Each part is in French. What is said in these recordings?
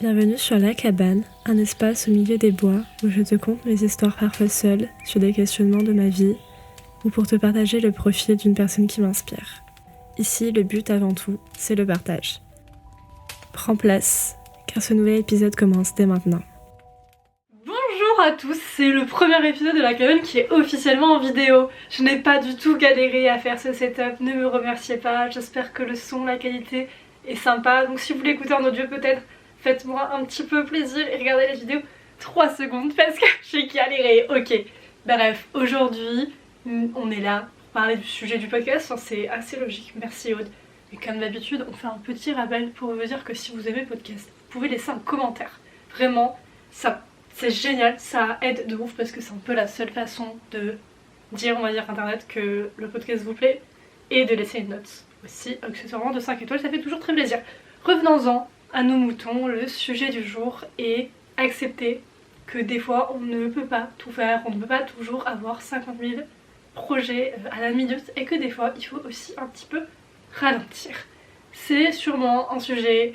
Bienvenue sur La Cabane, un espace au milieu des bois où je te conte mes histoires parfois seules sur des questionnements de ma vie ou pour te partager le profil d'une personne qui m'inspire. Ici, le but avant tout, c'est le partage. Prends place, car ce nouvel épisode commence dès maintenant. Bonjour à tous, c'est le premier épisode de La Cabane qui est officiellement en vidéo. Je n'ai pas du tout galéré à faire ce setup, ne me remerciez pas, j'espère que le son, la qualité est sympa. Donc si vous voulez écouter en audio peut-être, faites-moi un petit peu plaisir et regardez les vidéos 3 secondes parce que j'ai galéré. Ok, bref, aujourd'hui on est là pour parler du sujet du podcast, enfin, c'est assez logique, merci Aude. Et comme d'habitude, on fait un petit rappel pour vous dire que si vous aimez le podcast, vous pouvez laisser un commentaire. Vraiment, ça c'est génial, ça aide de ouf parce que c'est un peu la seule façon de dire, on va dire internet, que le podcast vous plaît et de laisser une note aussi, accessoirement de 5 étoiles, ça fait toujours très plaisir. Revenons-en à nos moutons, le sujet du jour est accepter que des fois on ne peut pas tout faire, on ne peut pas toujours avoir 50 000 projets à la minute et que des fois il faut aussi un petit peu ralentir. C'est sûrement un sujet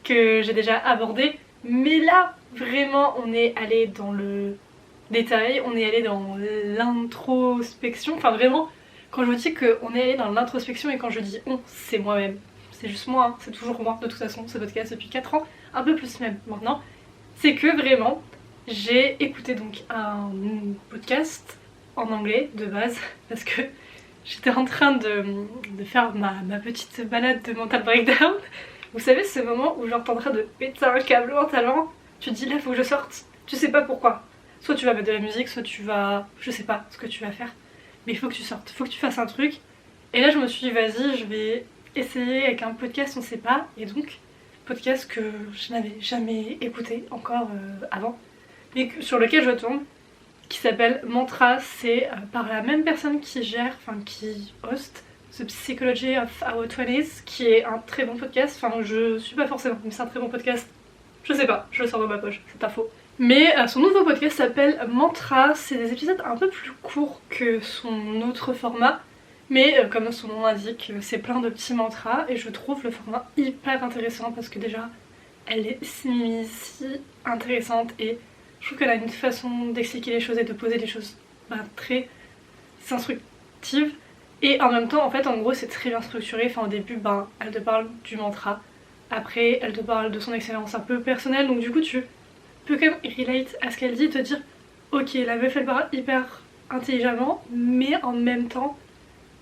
que j'ai déjà abordé, mais là vraiment on est allé dans le détail, on est allé dans l'introspection, enfin vraiment quand je vous dis qu'on est allé dans l'introspection et quand je dis on, c'est moi-même. C'est juste moi, hein. C'est toujours moi de toute façon, ce podcast depuis 4 ans, un peu plus même maintenant. C'est que vraiment, j'ai écouté donc un podcast en anglais de base parce que j'étais en train de faire ma petite balade de mental breakdown. Vous savez ce moment où genre t'es en train de péter un câble mentalement, tu te dis là faut que je sorte, tu sais pas pourquoi. Soit tu vas mettre de la musique, soit tu vas... je sais pas ce que tu vas faire. Mais il faut que tu sortes, il faut que tu fasses un truc. Et là je me suis dit vas-y je vais essayer avec un podcast on sait pas. Et donc podcast que je n'avais jamais écouté encore avant. Mais sur lequel je tombe, qui s'appelle Mantra, c'est par la même personne qui gère, enfin qui host The Psychology of Our 20s, qui est un très bon podcast, enfin je suis pas forcément, mais c'est un très bon podcast. Je sais pas, je le sors de ma poche, c'est pas faux. Mais son nouveau podcast s'appelle Mantra, c'est des épisodes un peu plus courts que son autre format, mais comme son nom l'indique, c'est plein de petits mantras et je trouve le format hyper intéressant parce que déjà elle est si intéressante et je trouve qu'elle a une façon d'expliquer les choses et de poser les choses très instructive et en même temps en fait en gros c'est très bien structuré, enfin au début elle te parle du mantra, après elle te parle de son expérience un peu personnelle donc du coup tu peux quand même relate à ce qu'elle dit, te dire ok la meuf elle parle hyper intelligemment mais en même temps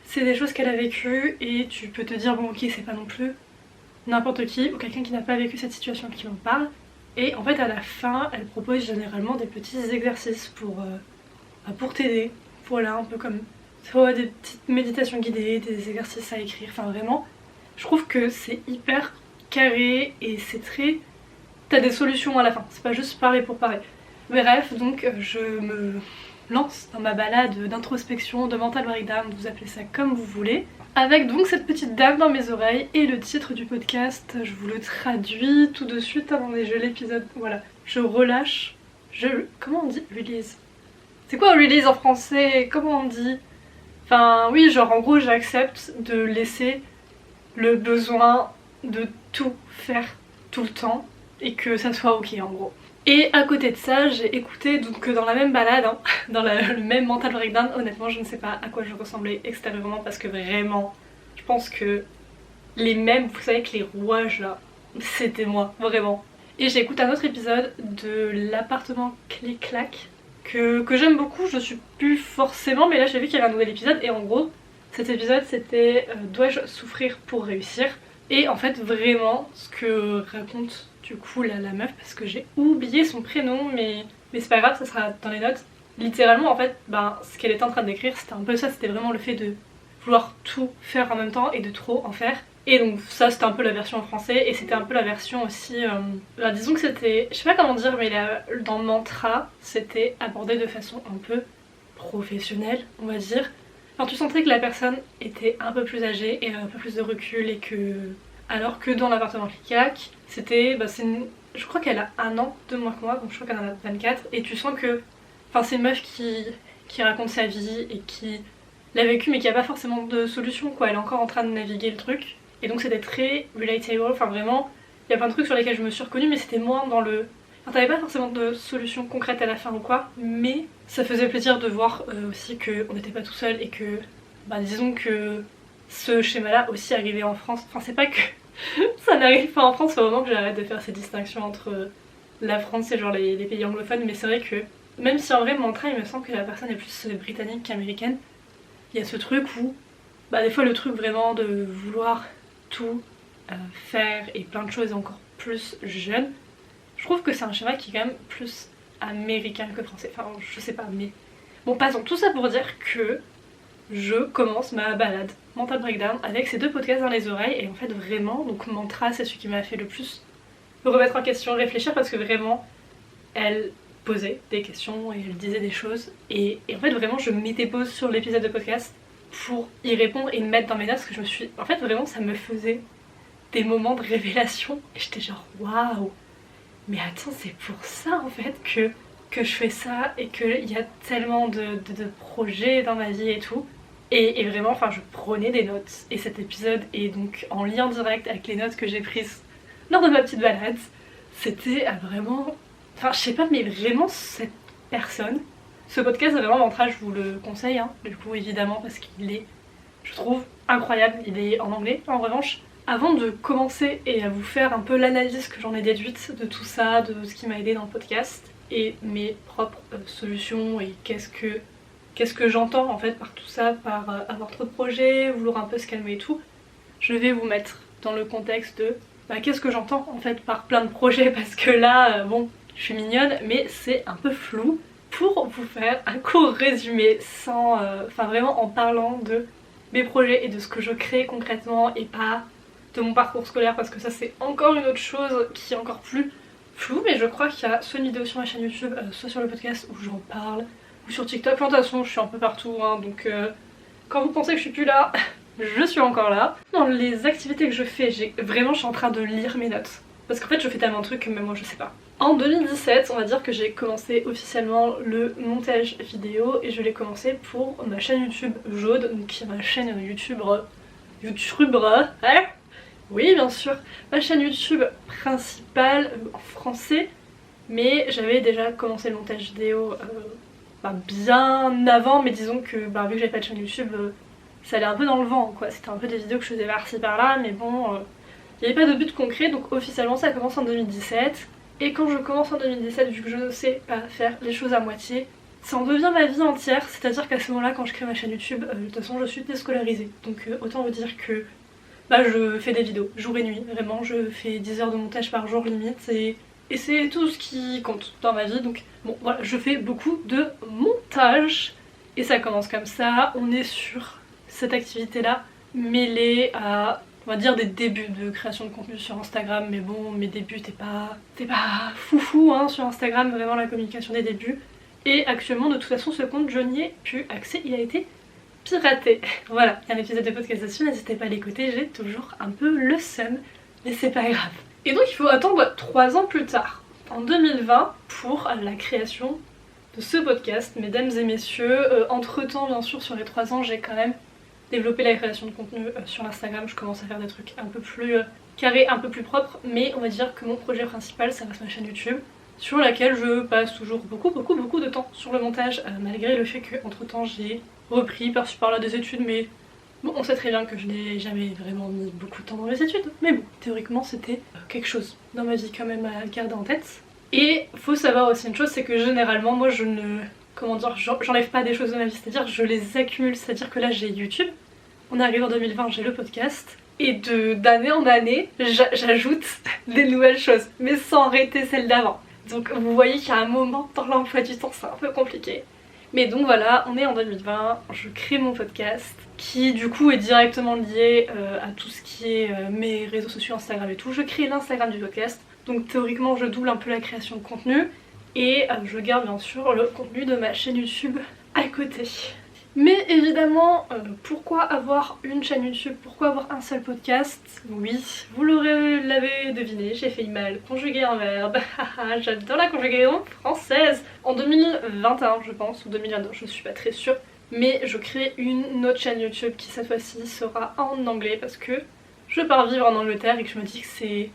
c'est des choses qu'elle a vécues et tu peux te dire bon ok c'est pas non plus n'importe qui ou quelqu'un qui n'a pas vécu cette situation qui en parle. Et en fait à la fin elle propose généralement des petits exercices pour t'aider, voilà un peu comme soit des petites méditations guidées, des exercices à écrire, enfin vraiment je trouve que c'est hyper carré et c'est très... t'as des solutions à la fin, c'est pas juste parler pour parler. Bref donc je me lance dans ma balade d'introspection, de mental breakdown, vous appelez ça comme vous voulez, avec donc cette petite dame dans mes oreilles et le titre du podcast, je vous le traduis tout de suite. Attendez, je l'épisode, voilà, je relâche, comment on dit release? C'est quoi release en français? Comment on dit? Enfin oui, genre en gros j'accepte de laisser le besoin de tout faire tout le temps et que ça soit ok en gros. Et à côté de ça, j'ai écouté donc dans la même balade, hein, dans le même mental breakdown, honnêtement je ne sais pas à quoi je ressemblais extérieurement parce que vraiment, je pense que les mêmes, vous savez que les rouages là, c'était moi, vraiment. Et j'écoute un autre épisode de l'appartement Clic-Clac que j'aime beaucoup, je suis plus forcément, mais là j'ai vu qu'il y avait un nouvel épisode et en gros, cet épisode c'était dois-je souffrir pour réussir? Et en fait vraiment, ce que raconte du coup la meuf, parce que j'ai oublié son prénom mais c'est pas grave, ça sera dans les notes. Littéralement en fait, ce qu'elle était en train d'écrire c'était un peu ça, c'était vraiment le fait de vouloir tout faire en même temps et de trop en faire. Et donc ça c'était un peu la version en français et c'était un peu la version aussi... disons que c'était, je sais pas comment dire, mais dans Mantra c'était abordé de façon un peu professionnelle on va dire. Enfin tu sentais que la personne était un peu plus âgée et un peu plus de recul et que... Alors que dans l'appartement Clic-Clac, c'était... je crois qu'elle a 1 an de moins que moi, donc je crois qu'elle en a 24. Et tu sens que... Enfin c'est une meuf qui raconte sa vie et qui l'a vécu mais qui a pas forcément de solution quoi. Elle est encore en train de naviguer le truc. Et donc c'était très relatable, enfin vraiment... il y a plein de trucs sur lesquels je me suis reconnue, mais c'était moins dans le... Enfin, t'avais pas forcément de solution concrète à la fin ou quoi, mais ça faisait plaisir de voir aussi qu'on n'était pas tout seul et que, disons que ce schéma-là aussi arrivait en France. Enfin, c'est pas que ça n'arrive pas en France au moment que j'arrête de faire ces distinctions entre la France et genre les pays anglophones, mais c'est vrai que même si en vrai mon train il me semble que la personne est plus britannique qu'américaine, il y a ce truc où des fois le truc vraiment de vouloir tout faire et plein de choses encore plus jeune, je trouve que c'est un schéma qui est quand même plus américain que français. Enfin je sais pas, mais bon, passons. Tout ça pour dire que je commence ma balade Mental Breakdown avec ces 2 podcasts dans les oreilles, et en fait vraiment, donc Mantra c'est celui qui m'a fait le plus me remettre en question, réfléchir, parce que vraiment elle posait des questions et elle disait des choses, et en fait vraiment je mettais pause sur l'épisode de podcast pour y répondre et me mettre dans mes notes, parce que je me suis... En fait vraiment ça me faisait des moments de révélation et j'étais genre waouh, mais attends, c'est pour ça en fait que je fais ça et qu'il y a tellement de projets dans ma vie et tout. Et vraiment, enfin, je prenais des notes. Et cet épisode est donc en lien direct avec les notes que j'ai prises lors de ma petite balade. C'était vraiment... Enfin, je sais pas, mais vraiment, cette personne... Ce podcast, vraiment, Mantra, je vous le conseille, hein, du coup, évidemment, parce qu'il est, je trouve, incroyable. Il est en anglais, en revanche. Avant de commencer et à vous faire un peu l'analyse que j'en ai déduite de tout ça, de ce qui m'a aidé dans le podcast, et mes propres solutions, et qu'est-ce que j'entends en fait par tout ça, par avoir trop de projets, vouloir un peu se calmer et tout, je vais vous mettre dans le contexte de qu'est-ce que j'entends en fait par plein de projets, parce que là, bon, je suis mignonne, mais c'est un peu flou, pour vous faire un court résumé sans... Enfin vraiment en parlant de mes projets et de ce que je crée concrètement, et pas de mon parcours scolaire, parce que ça c'est encore une autre chose qui est encore plus floue, mais je crois qu'il y a soit une vidéo sur ma chaîne YouTube, soit sur le podcast où j'en parle, ou sur TikTok. Enfin, de toute façon je suis un peu partout, hein, donc quand vous pensez que je suis plus là, je suis encore là. Dans les activités que je fais, je suis en train de lire mes notes, parce qu'en fait je fais tellement de trucs que même moi je sais pas. En 2017, on va dire que j'ai commencé officiellement le montage vidéo, et je l'ai commencé pour ma chaîne YouTube Jaude, donc qui est ma chaîne YouTube, hein? Oui, bien sûr, ma chaîne YouTube principale en français, mais j'avais déjà commencé le montage vidéo bien avant, mais disons que vu que j'avais pas de chaîne YouTube, ça allait un peu dans le vent quoi, c'était un peu des vidéos que je faisais par-ci par-là, mais bon, il n'y avait pas de but concret, donc officiellement ça commence en 2017, et quand je commence en 2017, vu que je ne sais pas faire les choses à moitié, ça en devient ma vie entière, c'est-à-dire qu'à ce moment-là, quand je crée ma chaîne YouTube, de toute façon je suis déscolarisée, donc autant vous dire que je fais des vidéos jour et nuit, vraiment je fais 10 heures de montage par jour limite, et c'est tout ce qui compte dans ma vie, donc bon voilà, je fais beaucoup de montage, et ça commence comme ça. On est sur cette activité là mêlée à, on va dire, des débuts de création de contenu sur Instagram, mais bon, mes débuts t'es pas foufou hein, sur Instagram, vraiment la communication des débuts, et actuellement de toute façon ce compte je n'y ai plus accès, il a été piraté. Voilà, il y a un épisode de podcast dessus, n'hésitez pas à l'écouter, j'ai toujours un peu le seum, mais c'est pas grave. Et donc il faut attendre 3 ans plus tard, en 2020, pour la création de ce podcast, mesdames et messieurs. Entre temps, bien sûr, sur les 3 ans, j'ai quand même développé la création de contenu sur Instagram. Je commence à faire des trucs un peu plus carrés, un peu plus propres, mais on va dire que mon projet principal, ça reste ma chaîne YouTube, sur laquelle je passe toujours beaucoup de temps sur le montage, malgré le fait qu'entre temps j'ai repris par-ci par-là des études, mais bon, on sait très bien que je n'ai jamais vraiment mis beaucoup de temps dans mes études, mais bon, théoriquement c'était quelque chose dans ma vie quand même à garder en tête. Et faut savoir aussi une chose, c'est que généralement moi je ne... comment dire, j'enlève pas des choses de ma vie, c'est-à-dire je les accumule, c'est-à-dire que là j'ai YouTube, on arrive en 2020, j'ai le podcast, et d'année en année, j'ajoute des nouvelles choses, mais sans arrêter celles d'avant. Donc vous voyez qu'il y a un moment dans l'emploi du temps, c'est un peu compliqué. Mais donc voilà, on est en 2020, je crée mon podcast, qui du coup est directement lié à tout ce qui est mes réseaux sociaux, Instagram et tout. Je crée l'Instagram du podcast, donc théoriquement je double un peu la création de contenu, et je garde bien sûr le contenu de ma chaîne YouTube à côté. Mais évidemment, pourquoi avoir une chaîne YouTube? Pourquoi avoir un seul podcast? Oui, vous l'avez deviné, j'ai failli mal conjuguer un verbe. J'adore la conjugaison française. En 2021 je pense, ou 2022, je suis pas très sûre, mais je crée une autre chaîne YouTube qui cette fois-ci sera en anglais, parce que je pars vivre en Angleterre et que je me dis que c'est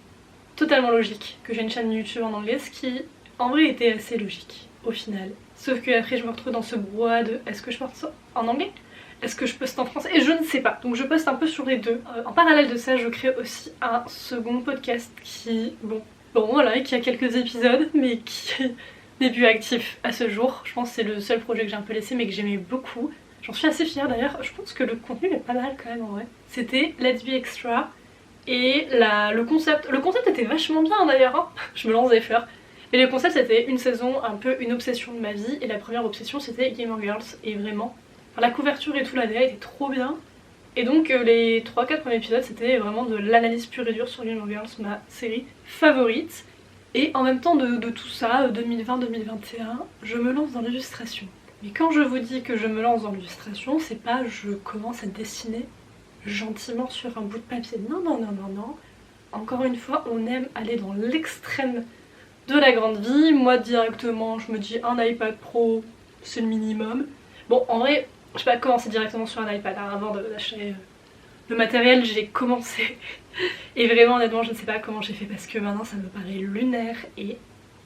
totalement logique que j'ai une chaîne YouTube en anglais, ce qui en vrai était assez logique au final. Sauf que après je me retrouve dans ce brouhaha de est-ce que je poste ça en anglais? Est-ce que je poste en français? Et je ne sais pas, donc je poste un peu sur les deux. En parallèle de ça, je crée aussi un second podcast qui, bon voilà, qui a quelques épisodes, mais qui n'est plus actif à ce jour. Je pense que c'est le seul projet que j'ai un peu laissé, mais que j'aimais beaucoup. J'en suis assez fière d'ailleurs, je pense que le contenu est pas mal quand même en vrai. C'était Let's Be Extra, et le concept était vachement bien d'ailleurs, hein. Je me lance des fleurs. Mais le concept c'était une saison, un peu une obsession de ma vie, et la première obsession c'était Gamer Girls, et vraiment, la couverture et tout, la DA était trop bien. Et donc les 3-4 premiers épisodes c'était vraiment de l'analyse pure et dure sur Gamer Girls, ma série favorite. Et en même temps de tout ça, 2020-2021, je me lance dans l'illustration. Mais quand je vous dis que je me lance dans l'illustration, c'est pas je commence à dessiner gentiment sur un bout de papier. Non, non, non, non, non. Encore une fois, on aime aller dans l'extrême de la grande vie. Moi directement, je me dis un iPad Pro, c'est le minimum. Bon, en vrai, je vais pas commencer directement sur un iPad, hein, avant d'acheter le matériel, j'ai commencé. Et vraiment, honnêtement, je ne sais pas comment j'ai fait parce que maintenant ça me paraît lunaire et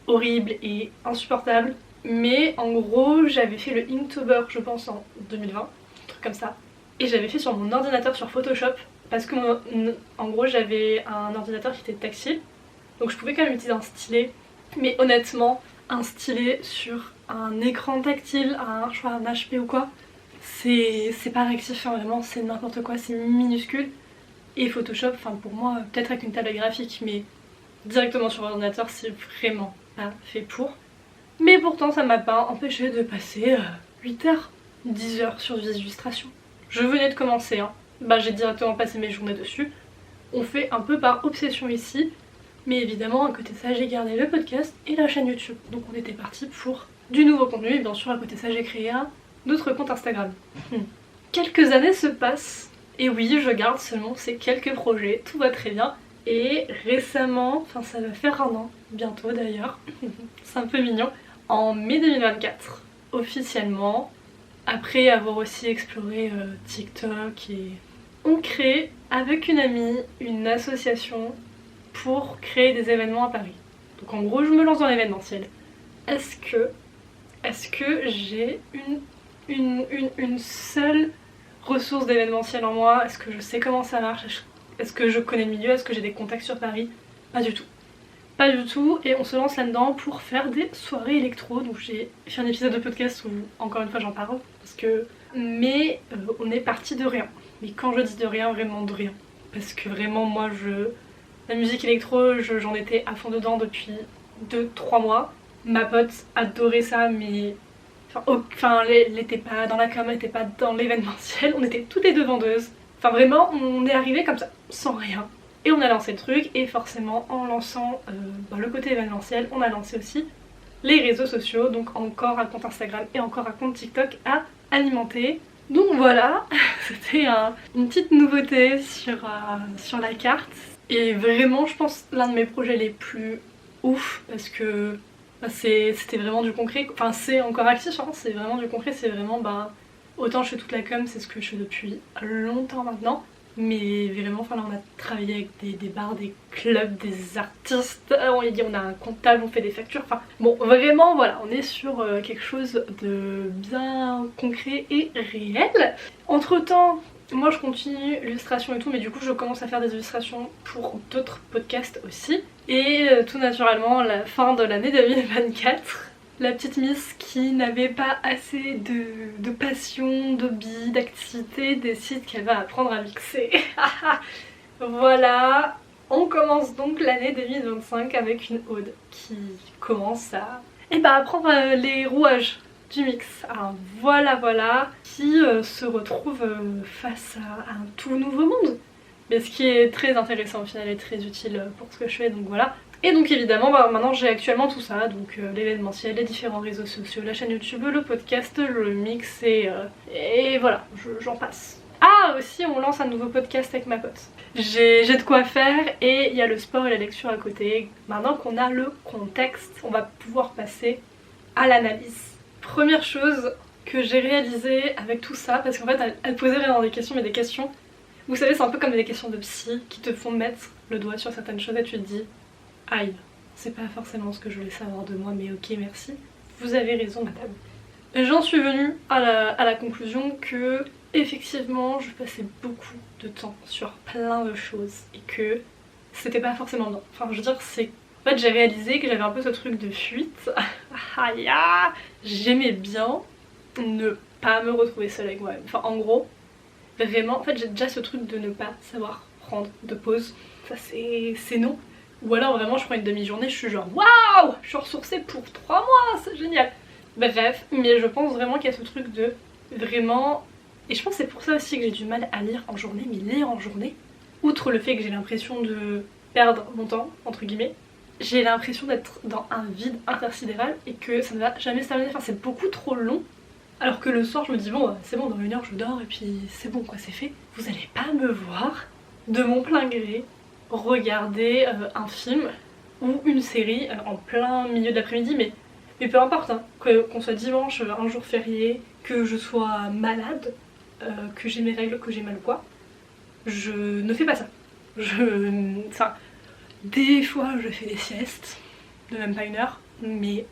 horrible et insupportable. Mais en gros, j'avais fait le Inktober, je pense, en 2020, un truc comme ça. Et j'avais fait sur mon ordinateur sur Photoshop parce que en gros j'avais un ordinateur qui était tactile, donc je pouvais quand même utiliser un stylet. Mais honnêtement, un stylet sur un écran tactile, je crois un HP ou quoi, c'est pas rectifié, hein, vraiment c'est n'importe quoi, c'est minuscule. Et Photoshop, enfin pour moi, peut-être avec une tablette graphique, mais directement sur l'ordinateur c'est vraiment pas fait pour. Mais pourtant ça m'a pas empêché de passer 8 heures, 10 heures sur des illustrations. Je venais de commencer, hein. J'ai directement passé mes journées dessus. On fait un peu par obsession ici, mais évidemment à côté de ça j'ai gardé le podcast et la chaîne YouTube. Donc on était parti pour du nouveau contenu et bien sûr à côté de ça j'ai créé un autre compte Instagram. Quelques années se passent et oui, je garde seulement ces quelques projets, tout va très bien. Et récemment, enfin ça va faire 1 an, bientôt d'ailleurs, c'est un peu mignon, en mai 2024, officiellement, après avoir aussi exploré TikTok, et on crée avec une amie une association pour créer des événements à Paris. Donc en gros je me lance dans l'événementiel. Est-ce que j'ai une seule ressource d'événementiel en moi? Est-ce que je sais comment ça marche? Est-ce que je connais le milieu? Est-ce que j'ai des contacts sur Paris? Pas du tout. Pas du tout, et on se lance là-dedans pour faire des soirées électro. Donc j'ai fait un épisode de podcast où encore une fois j'en parle parce que... Mais on est parti de rien. Mais quand je dis de rien, vraiment de rien. Parce que vraiment moi la musique électro, j'en étais à fond dedans depuis 2-3 mois. Ma pote adorait ça, mais... Enfin, elle n'était pas dans la com, elle n'était pas dans l'événementiel. On était toutes les deux vendeuses. Enfin vraiment, on est arrivé comme ça, sans rien. Et on a lancé le truc, et forcément en lançant le côté événementiel, on a lancé aussi les réseaux sociaux, donc encore un compte Instagram et encore un compte TikTok à alimenter. Donc voilà, c'était une petite nouveauté sur la carte. Et vraiment je pense l'un de mes projets les plus ouf, parce que c'était vraiment du concret. Enfin c'est encore actif, hein, c'est vraiment du concret, c'est vraiment autant je fais toute la com, c'est ce que je fais depuis longtemps maintenant. Mais vraiment, là on a travaillé avec des bars, des clubs, des artistes, on a un comptable, on fait des factures, enfin bon vraiment voilà, on est sur quelque chose de bien concret et réel. Entre temps, moi je continue l'illustration et tout, mais du coup je commence à faire des illustrations pour d'autres podcasts aussi. Et tout naturellement, à la fin de l'année 2024, la petite Miss qui n'avait pas assez de passion, d'hobby, d'activité décide qu'elle va apprendre à mixer. Voilà, on commence donc l'année 2025 avec une ode qui commence à apprendre les rouages du mix. Alors voilà, qui se retrouve face à un tout nouveau monde. Mais ce qui est très intéressant au final et très utile pour ce que je fais, donc voilà. Et donc évidemment maintenant j'ai actuellement tout ça, donc l'événementiel, les différents réseaux sociaux, la chaîne YouTube, le podcast, le mix et voilà, j'en passe. Ah aussi on lance un nouveau podcast avec ma pote. J'ai de quoi faire et il y a le sport et la lecture à côté. Maintenant qu'on a le contexte, on va pouvoir passer à l'analyse. Première chose que j'ai réalisée avec tout ça, parce qu'en fait elle posait vraiment des questions, mais des questions, vous savez c'est un peu comme des questions de psy qui te font mettre le doigt sur certaines choses et tu te dis Aïe, c'est pas forcément ce que je voulais savoir de moi, mais ok, merci. Vous avez raison, madame. J'en suis venue à la conclusion que, effectivement, je passais beaucoup de temps sur plein de choses et que c'était pas forcément bien. Enfin, je veux dire, c'est. En fait, j'ai réalisé que j'avais un peu ce truc de fuite. Aïe, j'aimais bien ne pas me retrouver seule avec moi-même. Enfin, en gros, vraiment, en fait, j'ai déjà ce truc de ne pas savoir prendre de pause. Ça, c'est non. Ou alors, vraiment, je prends une demi-journée, je suis genre waouh, je suis ressourcée pour 3 mois, c'est génial. Bref, mais je pense vraiment qu'il y a ce truc de vraiment. Et je pense que c'est pour ça aussi que j'ai du mal à lire en journée, mais lire en journée, outre le fait que j'ai l'impression de perdre mon temps, entre guillemets, j'ai l'impression d'être dans un vide intersidéral et que ça ne va jamais se terminer. Enfin, c'est beaucoup trop long. Alors que le soir, je me dis, bon, c'est bon, dans 1 heure, je dors et puis c'est bon, quoi, c'est fait. Vous allez pas me voir, de mon plein gré, regarder un film ou une série en plein milieu de l'après-midi, mais peu importe, hein, qu'on soit dimanche, un jour férié, que je sois malade, que j'ai mes règles, que j'ai mal ou quoi, je ne fais pas ça. Enfin, des fois je fais des siestes, de même pas 1 heure, mais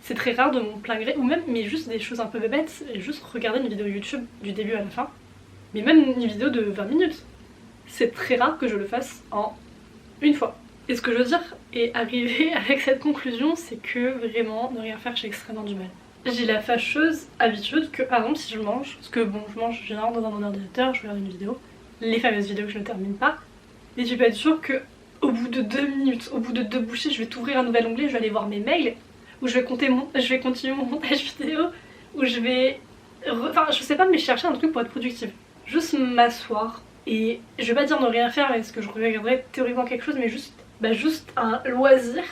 c'est très rare de mon plein gré, ou même mais juste des choses un peu bébêtes, et juste regarder une vidéo YouTube du début à la fin, mais même une vidéo de 20 minutes. C'est très rare que je le fasse en une fois. Et ce que je veux dire et arriver avec cette conclusion, c'est que vraiment ne rien faire, j'ai extrêmement du mal. J'ai la fâcheuse habitude que par exemple si je mange, parce que bon je mange généralement devant mon ordinateur, je regarde une vidéo, les fameuses vidéos que je ne termine pas, mais tu peux être sûr que au bout de 2 minutes, au bout de 2 bouchées, je vais t'ouvrir un nouvel onglet, je vais aller voir mes mails, où je vais continuer mon montage vidéo, où je vais. Enfin je sais pas, mais chercher un truc pour être productive. Juste m'asseoir. Et je vais pas dire ne rien faire parce que je regarderais théoriquement quelque chose, mais juste un loisir,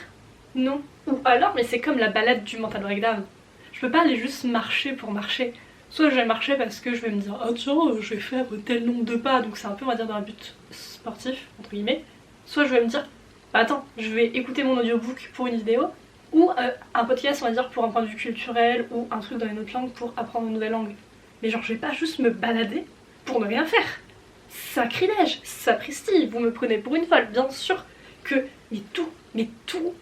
non. Ou alors, mais c'est comme la balade du mental breakdown. Je peux pas aller juste marcher pour marcher. Soit je vais marcher parce que je vais me dire oh tiens, je vais faire tel nombre de pas, donc c'est un peu on va dire dans un but sportif, entre guillemets. Soit je vais me dire bah attends, je vais écouter mon audiobook pour une vidéo, ou un podcast on va dire pour un point de vue culturel, ou un truc dans une autre langue pour apprendre une nouvelle langue. Mais genre je vais pas juste me balader pour ne rien faire. Sacrilège, sapristi, vous me prenez pour une folle, bien sûr que mais tout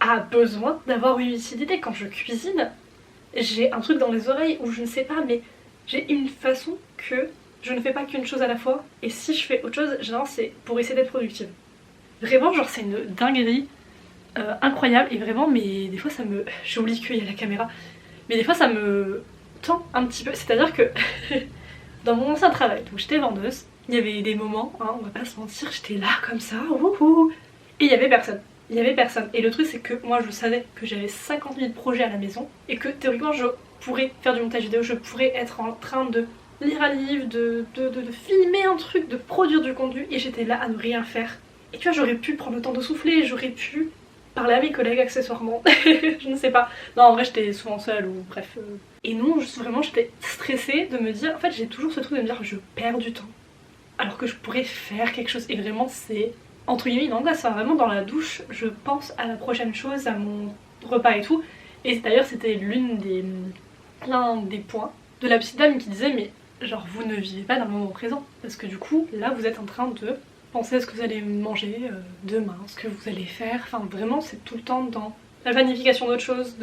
a besoin d'avoir une utilité. Quand je cuisine, j'ai un truc dans les oreilles où je ne sais pas, mais j'ai une façon que je ne fais pas qu'une chose à la fois, et si je fais autre chose, généralement c'est pour essayer d'être productive. Vraiment, genre c'est une dinguerie incroyable, et vraiment, mais des fois ça me... J'oublie qu'il y a la caméra, mais des fois ça me tend un petit peu, c'est-à-dire que... Dans mon ancien travail, où j'étais vendeuse, il y avait des moments, hein, on va pas se mentir, j'étais là comme ça, wouhou, et il y avait personne. Il y avait personne. Et le truc c'est que moi je savais que j'avais 50 000 projets à la maison et que théoriquement je pourrais faire du montage vidéo, je pourrais être en train de lire un livre, de filmer un truc, de produire du contenu, et j'étais là à ne rien faire. Et tu vois, j'aurais pu prendre le temps de souffler, j'aurais pu parler à mes collègues accessoirement, je ne sais pas. Non, en vrai j'étais souvent seule ou bref... Et non, juste vraiment j'étais stressée de me dire, en fait j'ai toujours ce truc de me dire je perds du temps alors que je pourrais faire quelque chose, et vraiment c'est entre guillemets une angoisse. Enfin, vraiment dans la douche je pense à la prochaine chose, à mon repas et tout. Et d'ailleurs c'était l'un des points de la petite dame qui disait mais genre vous ne vivez pas dans le moment présent, parce que du coup là vous êtes en train de penser à ce que vous allez manger demain, ce que vous allez faire, enfin vraiment c'est tout le temps dans la planification d'autres choses,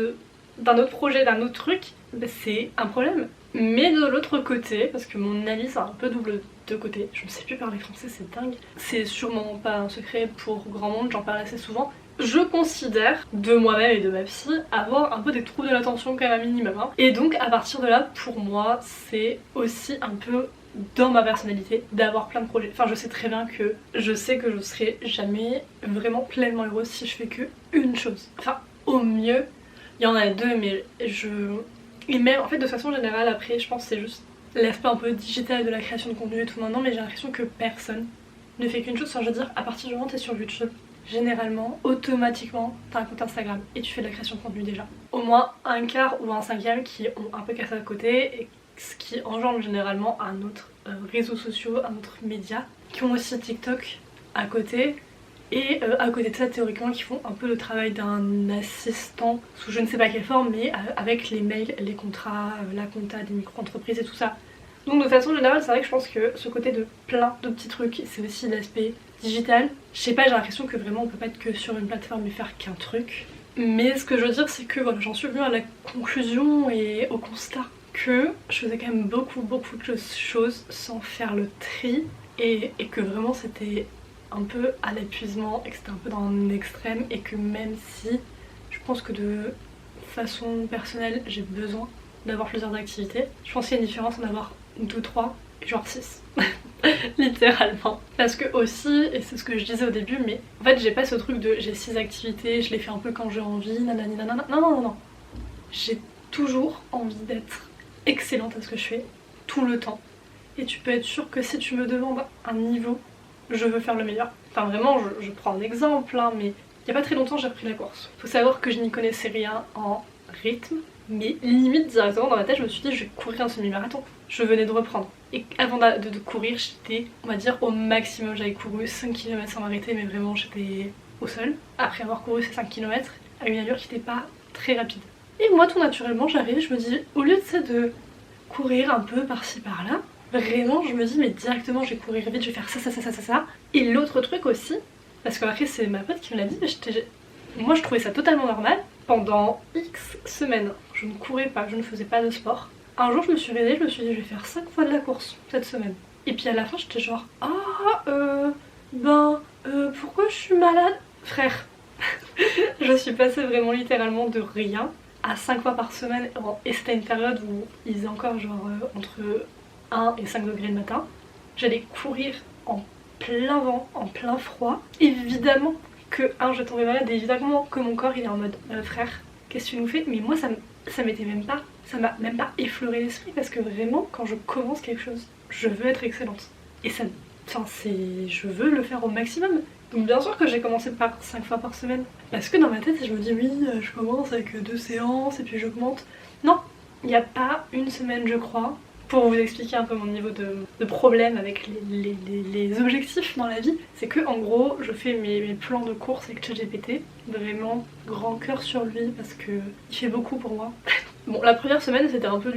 d'un autre projet, d'un autre truc. C'est un problème. Mais de l'autre côté, parce que mon avis c'est un peu double de côté, je ne sais plus parler français, c'est dingue, c'est sûrement pas un secret pour grand monde, j'en parle assez souvent, je considère de moi-même et de ma fille avoir un peu des troubles de l'attention quand même un minimum, hein. Et donc à partir de là, pour moi, c'est aussi un peu dans ma personnalité d'avoir plein de projets. Enfin je sais très bien que je sais que je serai jamais vraiment pleinement heureuse si je fais que une chose. Enfin au mieux, il y en a 2, mais et même en fait de façon générale après je pense que c'est juste l'aspect un peu digital de la création de contenu et tout maintenant, mais j'ai l'impression que personne ne fait qu'une chose. Enfin je veux dire, à partir du moment où t'es sur YouTube, généralement, automatiquement, t'as un compte Instagram et tu fais de la création de contenu déjà. Au moins un quart ou un cinquième qui ont un peu cassé à côté, et ce qui engendre généralement un autre réseau social, un autre média, qui ont aussi TikTok à côté. Et à côté de ça, théoriquement, qui font un peu le travail d'un assistant sous je ne sais pas quelle forme, mais avec les mails, les contrats, la compta des micro-entreprises et tout ça. Donc de façon générale, c'est vrai que je pense que ce côté de plein de petits trucs, c'est aussi l'aspect digital. Je sais pas, j'ai l'impression que vraiment on peut pas être que sur une plateforme et faire qu'un truc. Mais ce que je veux dire, c'est que voilà, j'en suis venue à la conclusion et au constat que je faisais quand même beaucoup de choses sans faire le tri et que vraiment c'était un peu à l'épuisement et que c'était un peu dans un extrême et que même si je pense que de façon personnelle j'ai besoin d'avoir plusieurs activités, je pense qu'il y a une différence en avoir 2, 3 et genre 6. Littéralement. Parce que aussi, et c'est ce que je disais au début, mais en fait j'ai pas ce truc de j'ai 6 activités, je les fais un peu quand j'ai envie, nanani nanana. Non. J'ai toujours envie d'être excellente à ce que je fais, tout le temps. Et tu peux être sûr que si tu me demandes un niveau, je veux faire le meilleur. Enfin vraiment, je prends un exemple, hein, mais il y a pas très longtemps j'ai repris la course. Faut savoir que je n'y connaissais rien en rythme, mais limite directement dans ma tête je me suis dit je vais courir un semi-marathon. Je venais de reprendre. Et avant de courir, j'étais, on va dire, au maximum. J'avais couru 5 km sans m'arrêter, mais vraiment j'étais au sol. Après avoir couru ces 5 km à une allure qui n'était pas très rapide. Et moi tout naturellement j'arrive, je me dis, au lieu de courir un peu par-ci par-là, vraiment je me dis mais directement je vais courir vite, je vais faire ça. Et l'autre truc aussi, parce qu'après c'est ma pote qui me l'a dit, moi je trouvais ça totalement normal. Pendant X semaines, je ne courais pas, je ne faisais pas de sport. Un jour je me suis réveillée, je me suis dit je vais faire 5 fois de la course cette semaine. Et puis à la fin j'étais genre pourquoi je suis malade? Frère, je suis passée vraiment littéralement de rien à 5 fois par semaine. Et c'était une période où il faisait encore genre entre 1 et 5 degrés le matin. J'allais courir en plein vent, en plein froid. Évidemment que je tombais malade, et évidemment que mon corps il est en mode frère, qu'est-ce que tu nous fais? Mais moi ça m'était même pas, ça m'a même pas effleuré l'esprit, parce que vraiment quand je commence quelque chose, je veux être excellente. Et ça, je veux le faire au maximum. Donc bien sûr que j'ai commencé par 5 fois par semaine. Parce que dans ma tête je me dis oui, je commence avec 2 séances et puis j'augmente. Non, il n'y a pas une semaine je crois. Pour vous expliquer un peu mon niveau de problème avec les objectifs dans la vie, c'est que en gros je fais mes plans de course avec ChatGPT. Vraiment grand cœur sur lui parce que il fait beaucoup pour moi. Bon, la première semaine c'était un peu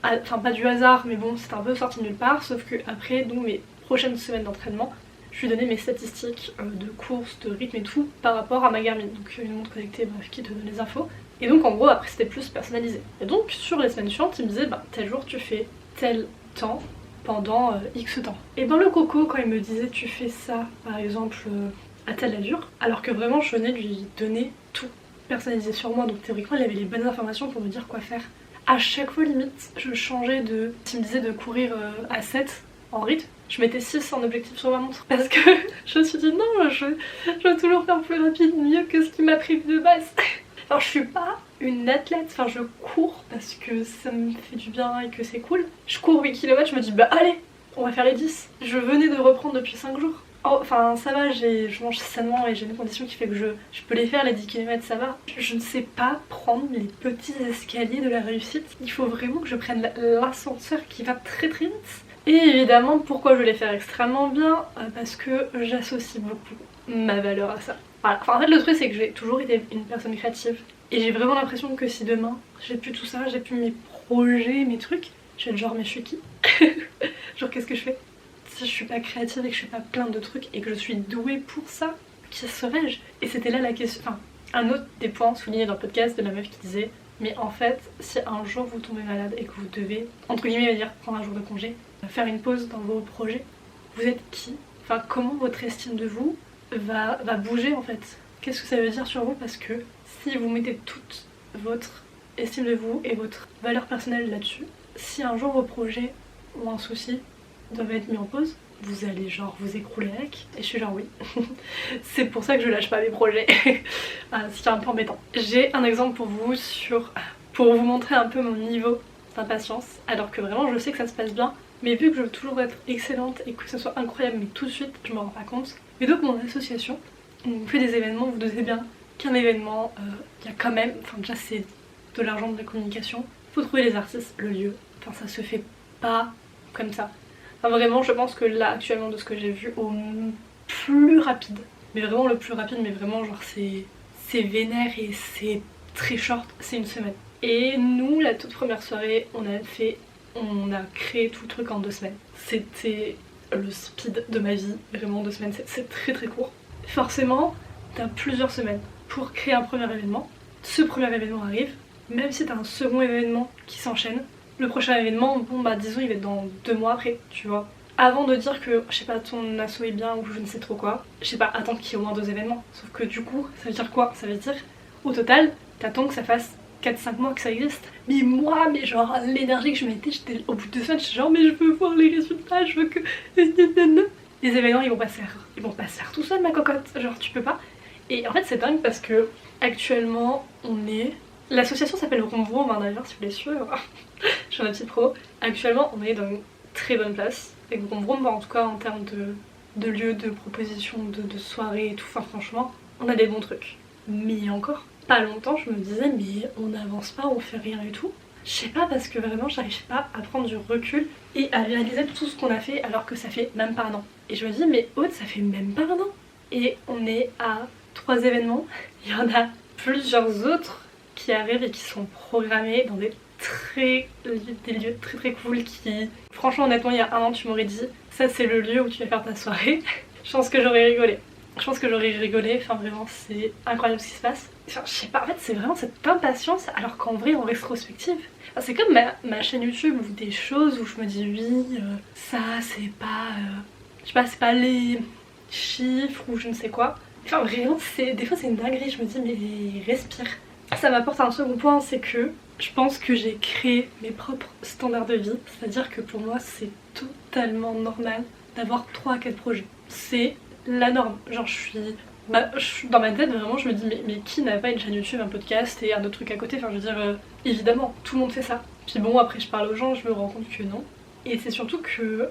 enfin pas du hasard, mais bon c'était un peu sorti de nulle part, sauf que après donc mes prochaines semaines d'entraînement, je lui donnais mes statistiques de course, de rythme et tout par rapport à ma Garmin, donc une montre connectée bref, qui te donne les infos. Et donc en gros après c'était plus personnalisé. Et donc sur les semaines suivantes il me disait tel jour tu fais tel temps pendant X temps. Et dans le coco quand il me disait tu fais ça par exemple à telle allure, alors que vraiment je venais lui donner tout personnalisé sur moi, donc théoriquement il avait les bonnes informations pour me dire quoi faire. À chaque fois limite je changeais de... S'il me disait de courir à 7 en rythme, je mettais 6 en objectif sur ma montre parce que je me suis dit non, je veux toujours faire plus rapide, mieux que ce qui m'a prévu de base. Alors je suis pas une athlète, enfin je cours parce que ça me fait du bien et que c'est cool. Je cours 8 km, je me dis allez, on va faire les 10. Je venais de reprendre depuis 5 jours. Oh, enfin ça va, je mange sainement et j'ai une condition qui fait que je peux les faire les 10 km, ça va. Je ne sais pas prendre les petits escaliers de la réussite. Il faut vraiment que je prenne l'ascenseur qui va très vite. Et évidemment pourquoi je vais les faire extrêmement bien, parce que j'associe beaucoup ma valeur à ça. Voilà. Enfin, en fait le truc c'est que j'ai toujours été une personne créative et j'ai vraiment l'impression que si demain j'ai plus tout ça, j'ai plus mes projets, mes trucs, je vais être genre mais je suis qui? Genre qu'est-ce que je fais? Si je suis pas créative et que je fais pas plein de trucs et que je suis douée pour ça, qui serais-je? Et c'était là la question, enfin un autre des points soulignés dans le podcast de la meuf qui disait mais en fait si un jour vous tombez malade et que vous devez entre guillemets dire prendre un jour de congé, faire une pause dans vos projets, vous êtes qui? Enfin comment votre estime de vous va bouger en fait? Qu'est-ce que ça veut dire sur vous? Parce que si vous mettez toute votre estime de vous et votre valeur personnelle là-dessus, si un jour vos projets ont un souci, doivent être mis en pause, vous allez genre vous écrouler avec. Et je suis genre oui. C'est pour ça que je lâche pas mes projets. Ce qui est un peu embêtant. J'ai un exemple pour vous pour vous montrer un peu mon niveau d'impatience, alors que vraiment je sais que ça se passe bien, mais vu que je veux toujours être excellente et que ce soit incroyable mais tout de suite je me rends pas compte. Mais donc mon association, on fait des événements, vous doutez bien qu'un événement, il y a quand même, enfin déjà c'est de l'argent, de la communication, faut trouver les artistes, le lieu, enfin ça se fait pas comme ça. Enfin vraiment je pense que là actuellement de ce que j'ai vu au plus rapide, mais vraiment le plus rapide, mais vraiment genre c'est vénère et c'est très short, c'est une semaine. Et nous la toute première soirée on a créé tout le truc en 2 semaines. C'était le speed de ma vie, vraiment 2 semaines c'est très très court. Forcément t'as plusieurs semaines pour créer un premier événement, ce premier événement arrive, même si t'as un second événement qui s'enchaîne, le prochain événement, bon bah disons il va être dans 2 mois après, tu vois. Avant de dire que, je sais pas, ton asso est bien ou je ne sais trop quoi, je sais pas, attends qu'il y ait au moins 2 événements. Sauf que du coup, ça veut dire quoi? Ça veut dire, au total, t'attends que ça fasse 4-5 mois que ça existe. Mais moi, mais genre, l'énergie que je mettais, j'étais au bout de 2 semaines, j'étais genre, mais je veux voir les résultats, je veux que... Les événements, ils vont pas se faire tout seuls, ma cocotte, genre, tu peux pas. Et en fait, c'est dingue parce que, actuellement, on est... L'association s'appelle Vroom Vroom, hein, d'ailleurs, si vous voulez suivre. Je fais ma petite promo. Actuellement, on est dans une très bonne place. Avec Vroom Vroom, en tout cas, en termes de lieux, de propositions, de soirées et tout. Enfin, franchement, on a des bons trucs. Mais il y a encore pas longtemps, je me disais, mais on n'avance pas, on fait rien et tout. Je sais pas, parce que vraiment, j'arrive pas à prendre du recul et à réaliser tout ce qu'on a fait alors que ça fait même pas un an. Et je me dis, mais Aude, ça fait même pas un an. Et on est à 3 événements. Il y en a plusieurs autres qui arrivent et qui sont programmés dans des lieux très très cool qui... Franchement honnêtement il y a un an tu m'aurais dit ça c'est le lieu où tu vas faire ta soirée. Je pense que j'aurais rigolé. Enfin vraiment c'est incroyable ce qui se passe. Enfin je sais pas, en fait c'est vraiment cette impatience alors qu'en vrai en rétrospective enfin, c'est comme ma chaîne YouTube ou des choses où je me dis oui ça c'est pas... je sais pas, c'est pas les chiffres ou je ne sais quoi. Enfin vraiment des fois c'est une dinguerie, je me dis mais respire. Ça m'apporte un second point, c'est que je pense que j'ai créé mes propres standards de vie. C'est-à-dire que pour moi c'est totalement normal d'avoir 3 à 4 projets. C'est la norme. Genre dans ma tête vraiment je me dis mais qui n'a pas une chaîne YouTube, un podcast et un autre truc à côté. Enfin je veux dire évidemment tout le monde fait ça. Puis bon après je parle aux gens, je me rends compte que non. Et c'est surtout que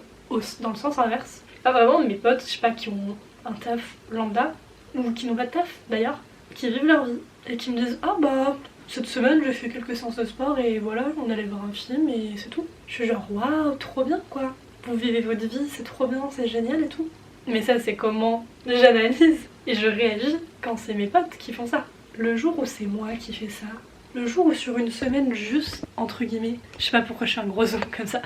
dans le sens inverse, pas vraiment mes potes, je sais pas, qui ont un taf lambda ou qui n'ont pas de taf d'ailleurs, qui vivent leur vie et qui me disent ah bah cette semaine j'ai fait quelques séances de sport et voilà on allait voir un film et c'est tout. Je suis genre waouh trop bien quoi, vous vivez votre vie, c'est trop bien, c'est génial et tout. Mais ça c'est comment j'analyse et je réagis quand c'est mes potes qui font ça. Le jour où c'est moi qui fais ça, le jour où sur une semaine juste entre guillemets, je sais pas pourquoi je suis un gros zoom comme ça,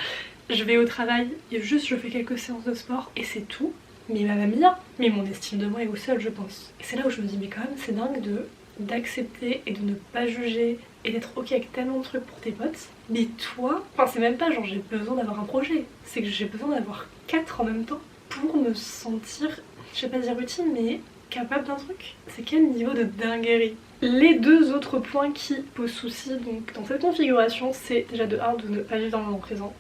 je vais au travail et juste je fais quelques séances de sport et c'est tout. Mais ma mamie, mais mon estime de moi est au sol je pense. Et c'est là où je me dis mais quand même c'est dingue d'accepter et de ne pas juger et d'être ok avec tellement de trucs pour tes potes. Mais toi, enfin c'est même pas genre j'ai besoin d'avoir un projet, c'est que j'ai besoin d'avoir 4 en même temps pour me sentir, je vais pas dire utile mais capable d'un truc. C'est quel niveau de dinguerie. Les 2 autres points qui posent souci donc dans cette configuration, c'est déjà de 1 de ne pas vivre dans le moment présent.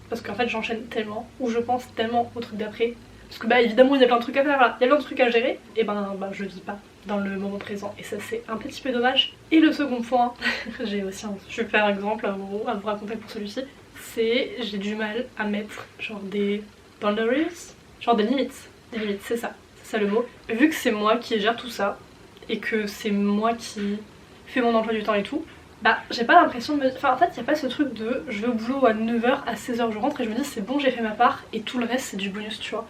Parce qu'en fait j'enchaîne tellement, ou je pense tellement au truc d'après. Parce que bah évidemment il y a plein de trucs à faire là, il y a plein de trucs à gérer, et ben je vis pas dans le moment présent et ça c'est un petit peu dommage. Et le second point, j'ai aussi un super exemple à vous raconter pour celui-ci, c'est j'ai du mal à mettre genre des boundaries, genre des limites, c'est ça le mot. Vu que c'est moi qui gère tout ça et que c'est moi qui fais mon emploi du temps et tout, bah j'ai pas l'impression de me... Enfin en fait il y a pas ce truc de je vais au boulot à 9h, à 16h je rentre et je me dis c'est bon j'ai fait ma part et tout le reste c'est du bonus tu vois.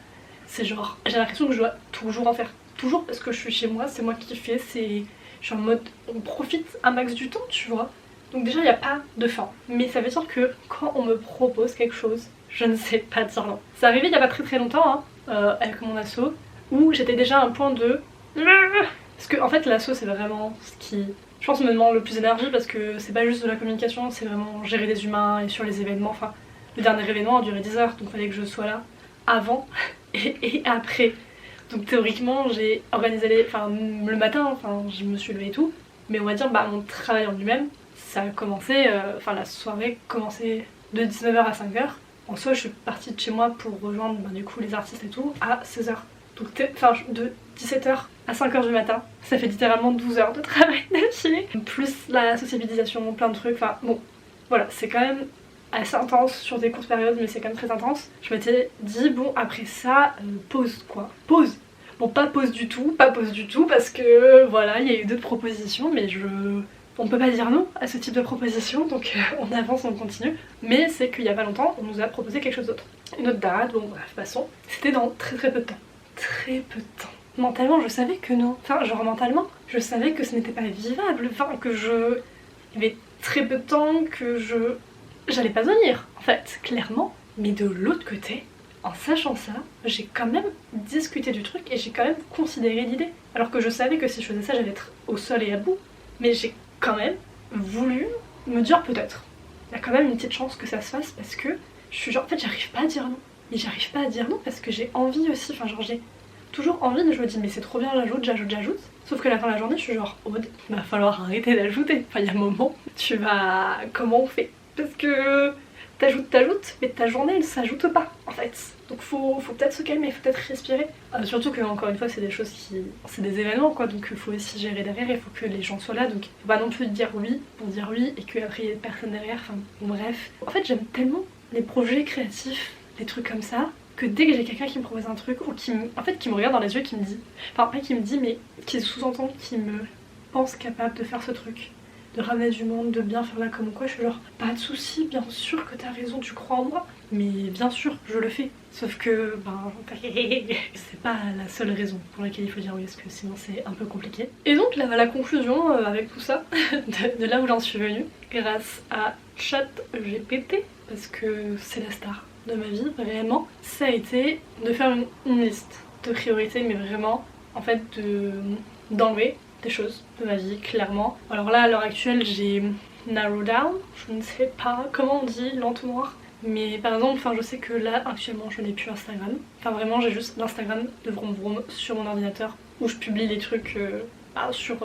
C'est genre, j'ai l'impression que je dois toujours en faire. Toujours parce que je suis chez moi, c'est moi qui fais, je suis en mode, on profite un max du temps, tu vois. Donc déjà, il n'y a pas de fin. Mais ça veut dire que quand on me propose quelque chose, je ne sais pas dire non. C'est arrivé il n'y a pas très très longtemps, hein, avec mon asso, où j'étais déjà à un point de... Parce que en fait, l'asso, c'est vraiment ce qui, je pense, me demande le plus d'énergie parce que c'est pas juste de la communication, c'est vraiment gérer des humains et sur les événements. Enfin, le dernier événement a duré 10 heures, donc il fallait que je sois là avant et après. Donc théoriquement j'ai organisé le matin, enfin je me suis levée et tout, mais on va dire mon travail en lui-même, ça a commencé, la soirée commençait de 19h à 5h. En soi je suis partie de chez moi pour rejoindre du coup les artistes et tout à 16h. Donc de 17h à 5h du matin, ça fait littéralement 12 heures de travail d'affilée. Plus la sociabilisation, plein de trucs, enfin bon, voilà, c'est quand même assez intense sur des courtes périodes mais c'est quand même très intense. Je m'étais dit bon après ça pause quoi, pause. Bon pas pause du tout parce que voilà il y a eu d'autres propositions mais on peut pas dire non à ce type de proposition donc on avance, on continue. Mais c'est qu'il y a pas longtemps on nous a proposé quelque chose d'autre. Une autre date, bon bref passons. C'était dans très peu de temps. Très peu de temps. Mentalement je savais que non. Enfin genre mentalement je savais que ce n'était pas vivable. Enfin que il y avait très peu de temps, que j'allais pas venir en fait, clairement. Mais de l'autre côté, en sachant ça, j'ai quand même discuté du truc et j'ai quand même considéré l'idée. Alors que je savais que si je faisais ça, j'allais être au sol et à bout. Mais j'ai quand même voulu me dire peut-être. Il y a quand même une petite chance que ça se fasse parce que je suis genre, en fait j'arrive pas à dire non. Mais j'arrive pas à dire non parce que j'ai envie aussi, enfin genre j'ai toujours envie, je me dis mais c'est trop bien, j'ajoute. Sauf que la fin de la journée je suis genre, Aude, il va falloir arrêter d'ajouter. Enfin il y a un moment, tu vas... Comment on fait? Parce que t'ajoutes, mais ta journée elle s'ajoute pas en fait. Donc faut peut-être se calmer, faut peut-être respirer. Surtout que encore une fois c'est des choses qui... c'est des événements quoi, donc il faut aussi gérer derrière, il faut que les gens soient là, donc faut pas non plus dire oui pour dire oui et qu'après il y ait personne derrière, enfin bon, bref. En fait j'aime tellement les projets créatifs, les trucs comme ça, que dès que j'ai quelqu'un qui me propose un truc ou qui me... en fait qui me regarde dans les yeux, qui me dit... Enfin pas qui me dit mais qui sous-entend qui me pense capable de faire ce truc, de ramener du monde, de bien faire la com ou quoi, je suis genre pas de soucis, bien sûr que t'as raison, tu crois en moi, mais bien sûr je le fais. Sauf que ben c'est pas la seule raison pour laquelle il faut dire oui, parce que sinon c'est un peu compliqué. Et donc là la conclusion avec tout ça, de là où j'en suis venue, grâce à ChatGPT, parce que c'est la star de ma vie réellement, ça a été de faire une liste de priorités, mais vraiment en fait d'enlever des choses de ma vie, clairement. Alors là, à l'heure actuelle, j'ai narrow down, je ne sais pas comment on dit l'entonnoir, mais par exemple, je sais que là, actuellement, je n'ai plus Instagram. Enfin, vraiment, j'ai juste l'Instagram de Vroom Vroom sur mon ordinateur, où je publie les trucs sur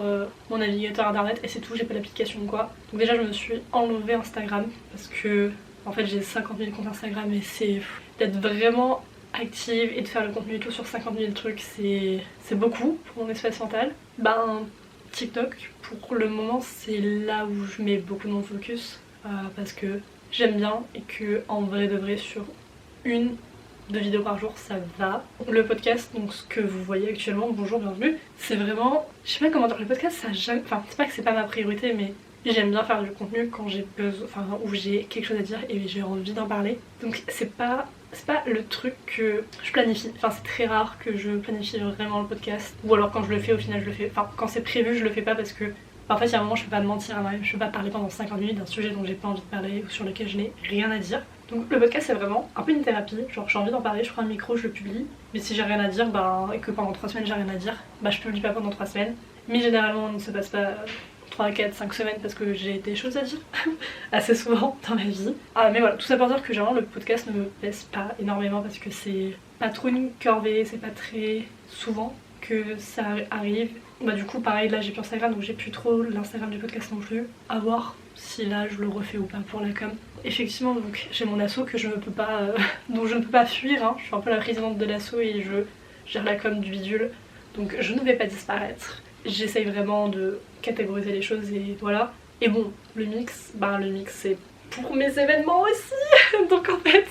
mon navigateur internet, et c'est tout, j'ai pas d'application ou quoi. Donc déjà, je me suis enlevé Instagram, parce que, en fait, j'ai 50 000 comptes Instagram, et c'est d'être vraiment active et de faire le contenu et tout sur 50 000 trucs, c'est beaucoup pour mon espace mental. Ben TikTok pour le moment c'est là où je mets beaucoup de mon focus parce que j'aime bien et que en vrai de vrai sur 1-2 vidéos par jour ça va. Le podcast, donc ce que vous voyez actuellement, bonjour, bienvenue, c'est vraiment, je sais pas comment dire, le podcast ça jamais, enfin c'est pas que c'est pas ma priorité mais j'aime bien faire du contenu quand j'ai besoin, enfin où j'ai quelque chose à dire et j'ai envie d'en parler. Donc c'est pas le truc que je planifie. Enfin c'est très rare que je planifie vraiment le podcast. Ou alors quand je le fais au final je le fais. Enfin quand c'est prévu je le fais pas parce que en fait il y a un moment je peux pas me mentir à moi-même. Je peux pas parler pendant 50 minutes d'un sujet dont j'ai pas envie de parler ou sur lequel je n'ai rien à dire. Donc le podcast c'est vraiment un peu une thérapie. Genre j'ai envie d'en parler, je prends un micro, je le publie. Mais si j'ai rien à dire, et que pendant 3 semaines j'ai rien à dire, je publie pas pendant 3 semaines. Mais généralement on ne se passe pas 3, 4, 5 semaines parce que j'ai des choses à dire assez souvent dans ma vie. Mais voilà, tout ça pour dire que généralement le podcast ne me pèse pas énormément parce que c'est pas trop une corvée, c'est pas très souvent que ça arrive. Du coup pareil, là j'ai plus Instagram donc j'ai plus trop l'Instagram du podcast non plus. À voir si là je le refais ou pas pour la com. Effectivement donc j'ai mon asso que je ne peux pas dont je ne peux pas fuir, hein. Je suis un peu la présidente de l'asso et je gère la com du bidule. Donc je ne vais pas disparaître. J'essaye vraiment de catégoriser les choses et voilà. Et bon, le mix c'est pour mes événements aussi. Donc en fait,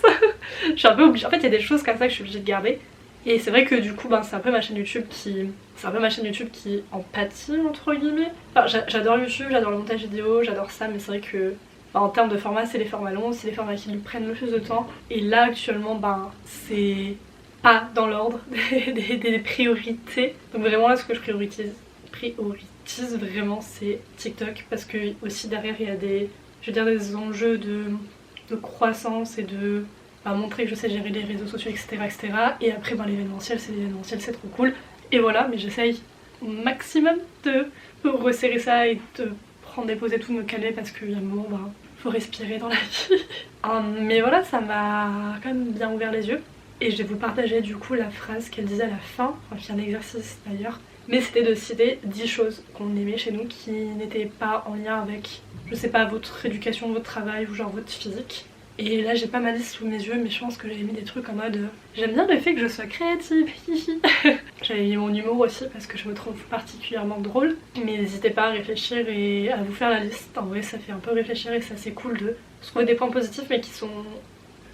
je suis un peu obligée. En fait, il y a des choses comme ça que je suis obligée de garder. Et c'est vrai que du coup, c'est un peu ma chaîne YouTube qui en pâtit entre guillemets. Enfin, j'adore YouTube, j'adore le montage vidéo, j'adore ça, mais c'est vrai que en termes de format, c'est les formats longs, c'est les formats qui nous prennent le plus de temps. Et là actuellement, c'est pas dans l'ordre des priorités. Donc vraiment là ce que je prioritise vraiment c'est TikTok parce que aussi derrière il y a des enjeux de croissance et de montrer que je sais gérer les réseaux sociaux etc. Et après l'événementiel c'est trop cool. Et voilà, mais j'essaye au maximum de resserrer ça et de prendre des pauses et tout, de me calmer parce qu'il y a un moment faut respirer dans la vie. Mais voilà, ça m'a quand même bien ouvert les yeux. Et je vais vous partager du coup la phrase qu'elle disait à la fin, qui est un exercice d'ailleurs. Mais c'était de citer 10 choses qu'on aimait chez nous qui n'étaient pas en lien avec, je sais pas, votre éducation, votre travail ou genre votre physique. Et là j'ai pas ma liste sous mes yeux mais je pense que j'avais mis des trucs en mode j'aime bien le fait que je sois créative. J'avais mis mon humour aussi parce que je me trouve particulièrement drôle. Mais n'hésitez pas à réfléchir et à vous faire la liste. En vrai ça fait un peu réfléchir et c'est assez cool de trouver des points positifs mais qui sont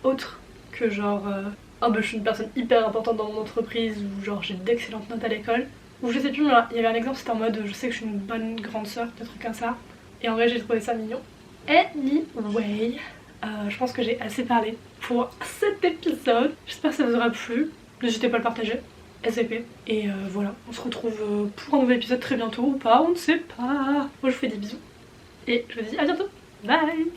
autres que genre je suis une personne hyper importante dans mon entreprise ou genre j'ai d'excellentes notes à l'école. Ou je sais plus, mais il y avait un exemple, c'était en mode je sais que je suis une bonne grande sœur, des trucs comme ça. Et en vrai j'ai trouvé ça mignon. Anyway, je pense que j'ai assez parlé pour cet épisode. J'espère que ça vous aura plu. N'hésitez pas à le partager. SVP. Et voilà, on se retrouve pour un nouvel épisode très bientôt ou pas, on ne sait pas. Moi je vous fais des bisous. Et je vous dis à bientôt. Bye.